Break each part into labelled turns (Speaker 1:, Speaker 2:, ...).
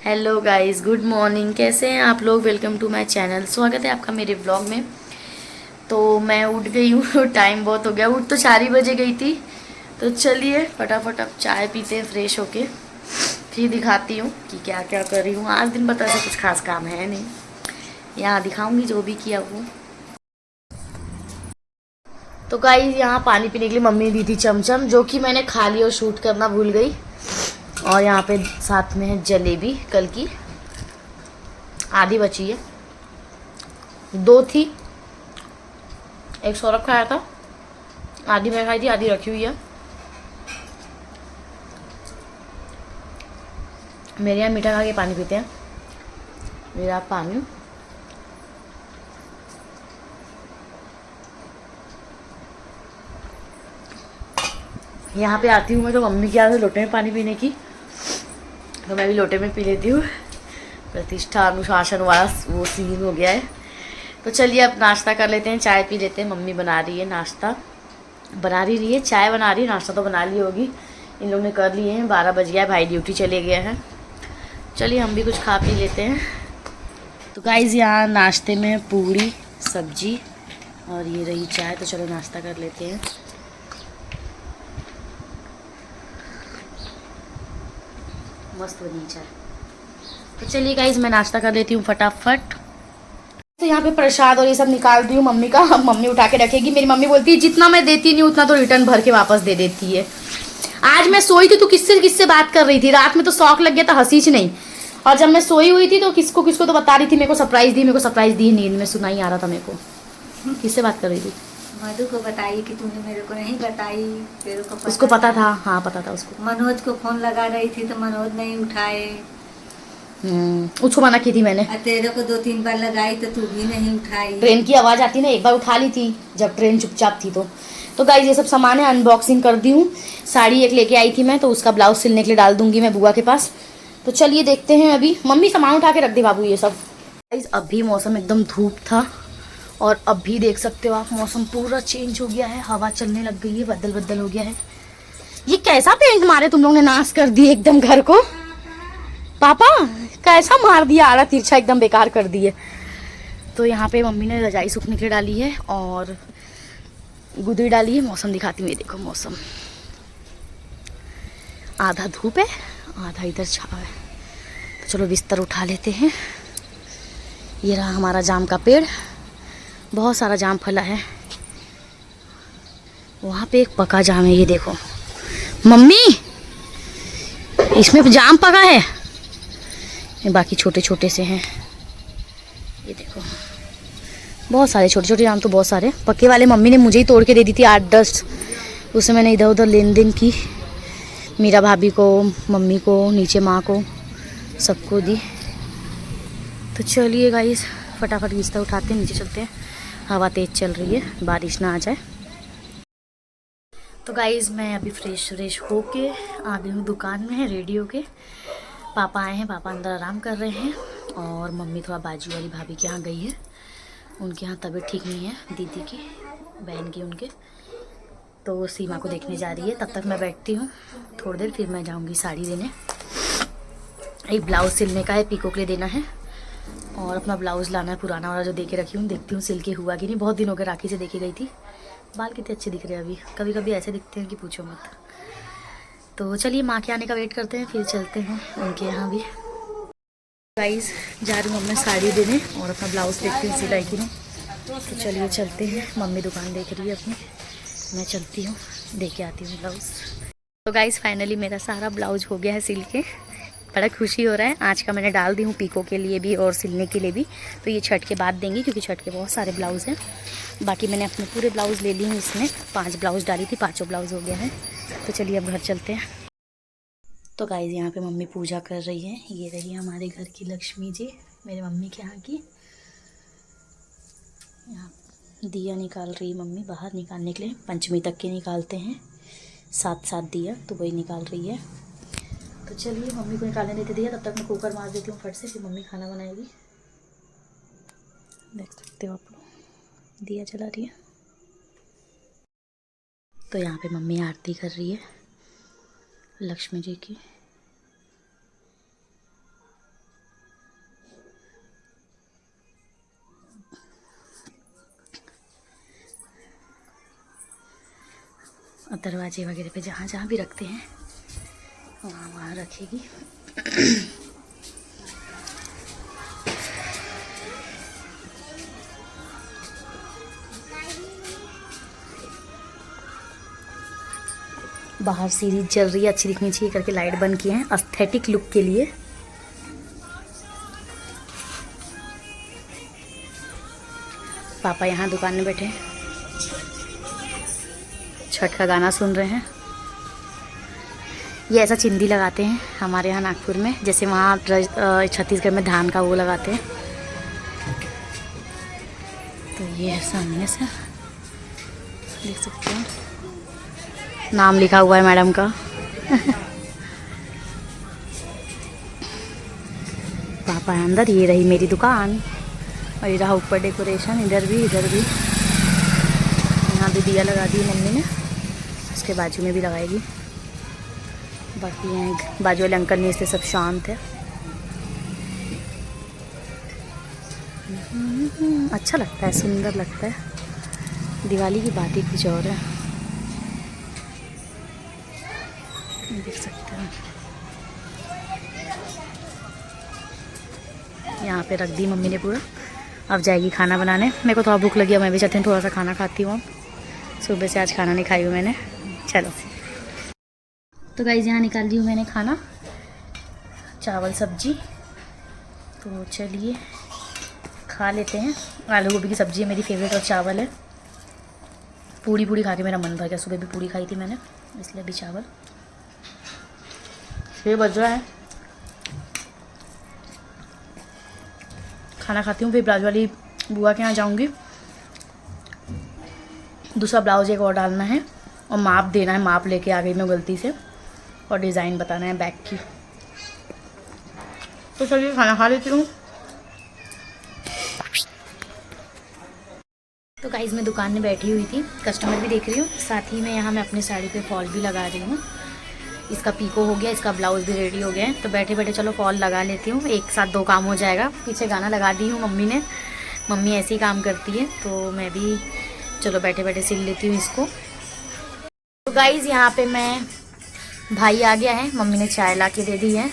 Speaker 1: Hello guys, good morning. कैसे हैं आप लोग? Welcome to my channel. स्वागत है आपका मेरे ब्लॉग में। तो मैं उठ गई हूँ टाइम बहुत हो गया, उठ तो 4 ही बजे गई थी। तो चलिए फटाफट अब चाय पीते हैं फ्रेश होके, फिर दिखाती हूँ कि क्या क्या कर रही हूँ। आज दिन भर तो ऐसा कुछ खास काम है नहीं, यहाँ दिखाऊंगी जो भी किया वो। तो गाइस यहाँ पानी पीने के लिए मम्मी ने दी थी चमचम, जो कि मैंने खा ली और शूट करना भूल गई। और यहाँ पे साथ में है जलेबी, कल की आधी बची है, दो थी, एक सौरभ खाया था, आधी मैं खाई थी, आधी रखी हुई है। मेरे यहाँ मीठा खा के पानी पीते हैं। मेरा पानी यहाँ पे आती हूँ मैं तो मम्मी की आदत लोटे में पानी पीने की, तो मैं भी लोटे में पी लेती हूँ। प्रतिष्ठा अनुशासन वाला वो सीन हो गया है। तो चलिए अब नाश्ता कर लेते हैं, चाय पी लेते हैं। मम्मी बना रही है नाश्ता, बना रही है, चाय बना रही है, नाश्ता तो बना ली होगी। इन लोग ने कर लिए हैं, 12 बज गया है, भाई ड्यूटी चले गए हैं। चलिए हम भी कुछ खा पी लेते हैं। तो गाइस यहाँ नाश्ते में पूरी सब्जी और ये रही चाय। तो चलो नाश्ता कर लेते हैं। मस्त बनी चाय। तो चलिए गाइस मैं नाश्ता कर लेती हूँ फटाफट। तो यहाँ पे प्रसाद और ये सब निकाल दी हूँ मम्मी का, मम्मी उठा के रखेगी। मेरी मम्मी बोलती है जितना मैं देती नहीं उतना तो रिटर्न भर के वापस दे देती है। आज मैं सोई थी तो किससे किससे बात कर रही थी, रात में तो शौक लग गया था, हंसी नहीं। और जब मैं सोई हुई थी तो किसको किसको तो बता रही थी, मेरे को सरप्राइज दी, मेरे को सरप्राइज दी, नींद में सुना ही आ रहा था मेरे को। किससे बात कर रही थी?
Speaker 2: मधु को बताई कि तूने मेरे को नहीं बताई। तेरे को पता
Speaker 1: उसको पता था, हाँ पता था उसको।
Speaker 2: मनोज को फोन लगा रही थी तो मनोज नहीं उठाए।
Speaker 1: उसको मना की थी मैंने।
Speaker 2: तेरे को 2-3 बार लगाई तो तू भी नहीं उठाई।
Speaker 1: ट्रेन की आवाज़ आती ना, एक बार उठा ली थी जब ट्रेन चुपचाप थी। तो गाइस ये सब सामान है, अनबॉक्सिंग कर दी हूँ। साड़ी एक लेके आई थी मैं, तो उसका ब्लाउज सिलने के लिए डाल दूंगी मैं बुआ के पास। तो चलिए देखते हैं। अभी मम्मी सामान उठा के रख दे बाबू ये सब। गाइस अभी मौसम एकदम धूप था और अभी देख सकते हो आप मौसम पूरा चेंज हो गया है, हवा चलने लग गई है, बदल बदल हो गया है। ये कैसा पेंट मारे तुम लोग ने, नाश कर दिए एकदम घर को। पापा कैसा मार दिया, आरा तिरछा एकदम बेकार कर दिए। तो यहाँ पे मम्मी ने रजाई सूखने के लिए डाली है और गुदरी डाली है। मौसम दिखाती हूँ, ये देखो मौसम, आधा धूप है आधा इधर छाव है। तो चलो बिस्तर उठा लेते हैं। ये रहा हमारा जाम का पेड़, बहुत सारा जाम फला है। वहाँ पे एक पका जाम है, ये देखो मम्मी, इसमें जाम पका है। ये बाकी छोटे छोटे से हैं, ये देखो बहुत सारे छोटे छोटे जाम, तो बहुत सारे पके वाले मम्मी ने मुझे ही तोड़ के दे दी थी 8-10। उसे मैंने इधर उधर लेन देन की, मीरा भाभी को, मम्मी को, नीचे माँ को, सबको दी। तो चलिए गाइस फटाफट बिस्तर उठाते हैं, नीचे चलते हैं। हवा तेज़ चल रही है, बारिश ना आ जाए। तो गाइस मैं अभी फ्रेश होके आ गई हूँ दुकान में, रेडी होके। पापा आए हैं, पापा अंदर आराम कर रहे हैं और मम्मी थोड़ा बाजू वाली भाभी के यहाँ गई है। उनके यहाँ तबीयत ठीक नहीं है, दीदी की बहन की उनके। तो सीमा को देखने जा रही है। तब तक मैं बैठती हूँ थोड़ी देर, फिर मैं जाऊँगी साड़ी देने। एक ब्लाउज़ सिलने का है, पीको के लिए देना है, और अपना ब्लाउज़ लाना है पुराना वाला जो दे के रखी हूँ। देखती हूँ सिल के हुआ कि नहीं, बहुत दिन हो गए राखी से देके गई थी। बाल कितने अच्छे दिख रहे हैं अभी, कभी कभी ऐसे दिखते हैं कि पूछो मत। तो चलिए माँ के आने का वेट करते हैं, फिर चलते हैं उनके यहाँ भी। गाइस जा रही हूँ मैं साड़ी देने और अपना ब्लाउज़ देखती हूँ सिलाई की नहीं। तो चलिए चलते हैं, मम्मी दुकान देख रही है अपनी, मैं चलती हूँ दे के आती हूँ ब्लाउज़। तो गाइस फाइनली मेरा सारा ब्लाउज हो गया है सिल के, बड़ा खुशी हो रहा है। आज का मैंने डाल दी हूँ पीको के लिए भी और सिलने के लिए भी। तो ये छठ के बाद देंगी क्योंकि छठ के बहुत सारे ब्लाउज़ हैं। बाकी मैंने अपने पूरे ब्लाउज़ ले ली हूँ, इसमें 5 ब्लाउज़ डाली थी, 5 ब्लाउज़ हो गया है। तो चलिए अब घर चलते हैं। तो गाइस यहाँ पे मम्मी पूजा कर रही है। ये रही हमारे घर की लक्ष्मी जी, मेरे मम्मी के यहाँ की। यहाँ दिया निकाल रही मम्मी, बाहर निकालने के लिए, पंचमी तक के निकालते हैं 7-7 दिया, तो वही निकाल रही है। तो चलिए मम्मी को निकालने देते दिया, तब तक मैं कुकर मार देती हूँ फट से, फिर मम्मी खाना बनाएगी। देख सकते हो आप लोग, दिया जला रही है। तो यहाँ पे मम्मी आरती कर रही है लक्ष्मी जी की। और दरवाजे वगैरह पे जहाँ जहाँ भी रखते हैं वहाँ वहाँ रखेगी। बाहर सीरीज चल रही है, अच्छी दिखनी चाहिए करके लाइट बंद किए हैं एस्थेटिक लुक के लिए। पापा यहाँ दुकान में बैठे हैं, छठ का गाना सुन रहे हैं। ये ऐसा चिंदी लगाते हैं हमारे यहाँ नागपुर में, जैसे वहाँ छत्तीसगढ़ में धान का वो लगाते हैं। तो ये है सामने से देख सकते हैं, नाम लिखा हुआ है मैडम का। पापा है अंदर, ये रही मेरी दुकान और ये रहा ऊपर डेकोरेशन, इधर भी इधर भी। यहाँ भी दिया लगा दी मम्मी ने, उसके बाजू में भी लगाएगी। बाकी यहाँ बाजू वाले अंकल ने, इसलिए सब शांत है। अच्छा लगता है, सुंदर लगता है। दिवाली की बात ही कुछ और है, देख सकते हैं। यहाँ पे रख दी मम्मी ने पूरा। अब जाएगी खाना बनाने। मेरे को थोड़ा भूख लगी है, मैं भी चाहती हूँ थोड़ा सा खाना खाती हूँ। सुबह से आज खाना नहीं खाई हूँ मैंने। चलो तो गाइस यहाँ निकाल दी हूँ मैंने खाना, चावल सब्जी। तो चलिए खा लेते हैं। आलू गोभी की सब्ज़ी है मेरी फेवरेट और चावल है। पूड़ी पूड़ी खा के मेरा मन भर गया, सुबह भी पूड़ी खाई थी मैंने, इसलिए अभी चावल। 6 बज रहा है, खाना खाती हूँ, फिर ब्लाउज वाली बुआ के यहाँ जाऊँगी। दूसरा ब्लाउज एक और डालना है और माप देना है, माप लेके आ गई मैं गलती से, और डिज़ाइन बताना है बैक की। तो चलिए खाना खा लेती हूँ। तो गाइस मैं दुकान में बैठी हुई थी, कस्टमर भी देख रही हूँ, साथ ही में यहाँ मैं अपनी साड़ी पे फॉल भी लगा रही हूँ। इसका पीको हो गया, इसका ब्लाउज़ भी रेडी हो गया है। तो बैठे बैठे चलो फॉल लगा लेती हूँ, एक साथ 2 काम हो जाएगा। पीछे गाना लगा दी हूँ मम्मी ने, मम्मी ऐसे ही काम करती है, तो मैं भी चलो बैठे बैठे सिल लेती हूँ इसको। तो गाइस यहाँ पे मैं, भाई आ गया है, मम्मी ने चाय ला के दे दी है।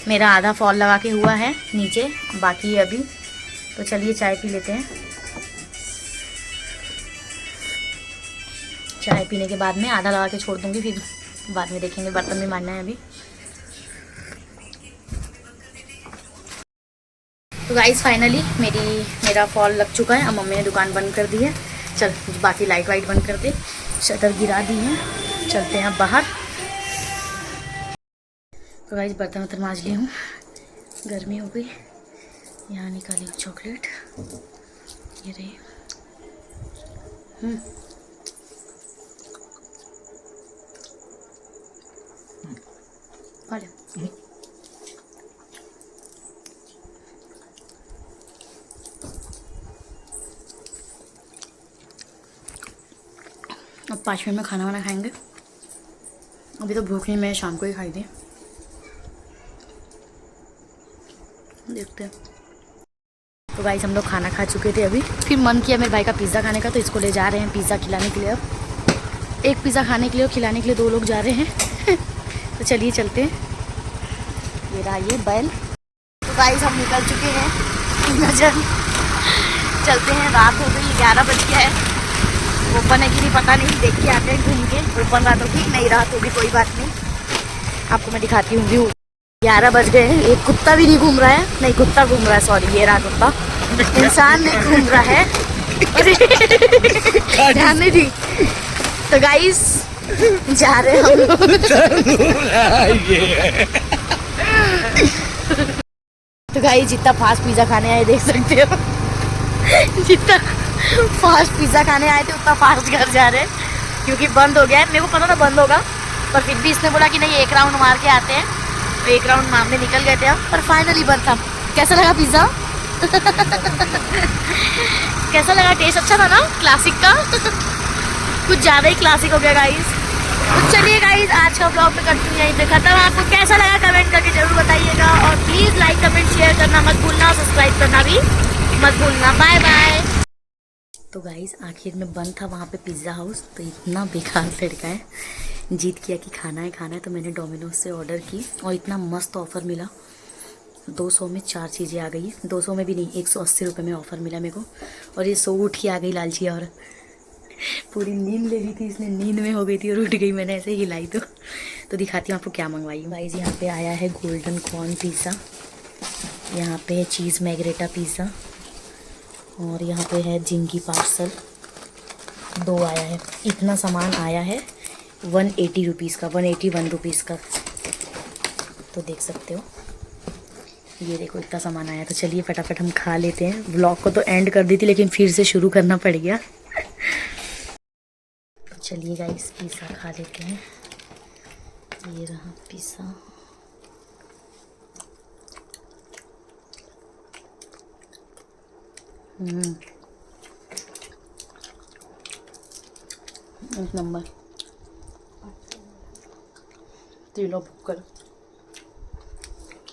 Speaker 1: मेरा आधा फॉल लगा के हुआ है नीचे, बाकी है अभी। तो चलिए चाय पी लेते हैं। चाय पीने के बाद में आधा लगा के छोड़ दूँगी, फिर बाद में देखेंगे, बर्तन भी मारना है अभी। तो गाइस फाइनली मेरा फॉल लग चुका है। अब मम्मी ने दुकान बंद कर दी है। चल बाकी लाइट वाइट बंद कर दे, शटर गिरा दी है, चलते हैं अब बाहर। तो गाइस बर्तन वर्तन मांज ली हूँ, गर्मी हो गई। यहाँ निकाली चॉकलेट, ये रही। अब 5 मिनट में खाना वाना खाएंगे। अभी तो भूख नहीं, मैं शाम को ही खाई थी। देखते हैं। तो गाइस हम लोग खाना खा चुके थे अभी, फिर मन किया मेरे भाई का पिज़्ज़ा खाने का, तो इसको ले जा रहे हैं पिज़्ज़ा खिलाने के लिए। अब एक पिज़्ज़ा खाने के लिए और खिलाने के लिए 2 लोग जा रहे हैं। तो चलिए चलते हैं। ये रहा ये बैल। तो गाइस हम निकल चुके हैं, नजर चलते हैं। रात हो गई, 11 बज गया है। ओपन है कि नहीं पता नहीं, देख के आते हैं घूम के। ओपन रहा तो ठीक, नहीं रहा तो भी कोई बात नहीं, आपको मैं दिखाती हूँ व्यू। 11 बज गए हैं, एक कुत्ता भी नहीं घूम रहा है, नहीं कुत्ता घूम रहा है, सॉरी ये रहा कुत्ता, इंसान नहीं घूम रहा है। ध्यान नहीं दी। तो गाइस जा रहे हैं हम लोग। तो गाइस जितना फास्ट पिज़्ज़ा खाने आए देख सकते हो, जितना फास्ट पिज़्ज़ा खाने आए थे उतना फास्ट घर जा रहे हैं, क्योंकि बंद हो गया है। मेरे को पता था बंद होगा, पर फिर भी इसने बोला कि नहीं 1 राउंड मार के आते हैं, तो 1 राउंड मारने निकल गए थे हम, पर फाइनली बंद था। कैसा लगा पिज़्ज़ा? कैसा लगा? टेस्ट अच्छा था ना क्लासिक का? कुछ ज़्यादा ही क्लासिक हो गया गाइस। तो चलिए गाइस आज का ब्लॉग में करती हूँ यहीं पे खत्म। आपको कैसा लगा कमेंट करके जरूर बताइएगा, और प्लीज़ लाइक कमेंट शेयर करना मत भूलना, सब्सक्राइब करना भी मत भूलना। Bye bye. तो गाइस आखिर में बंद था वहाँ पे पिज़्ज़ा हाउस, तो इतना बेकार लड़का है, जिद किया कि खाना है तो मैंने डोमिनोज से ऑर्डर की और इतना मस्त ऑफ़र मिला। 200 में 4 चीज़ें आ गई है, 200 में भी नहीं, 180 रुपये में ऑफ़र मिला मेरे को। और ये सो उठ के आ गई लालची, और पूरी नींद ले ली थी इसने, नींद में हो गई थी और उठ गई, मैंने ऐसे हिलाई तो दिखाती हूँ आपको क्या मंगवाई हूँ। गाइस यहाँ पे आया है गोल्डन कॉर्न पिज़्ज़ा, यहाँ पे है चीज़ मैग्रेटा पिज़्ज़ा, और यहाँ पे है जिंगी पार्सल 2 आया है। इतना सामान आया है 180 रुपीज़ का, 181 रुपीज़ का, तो देख सकते हो। ये देखो इतना सामान आया, तो चलिए फटाफट हम खा लेते हैं। व्लॉग को तो एंड कर दी थी लेकिन फिर से शुरू करना पड़ गया। तो चलिए गाइस पिज़्ज़ा खा लेते हैं। ये रहा पिज़्ज़ा, एक नंबर। 3 लोग बुक करो।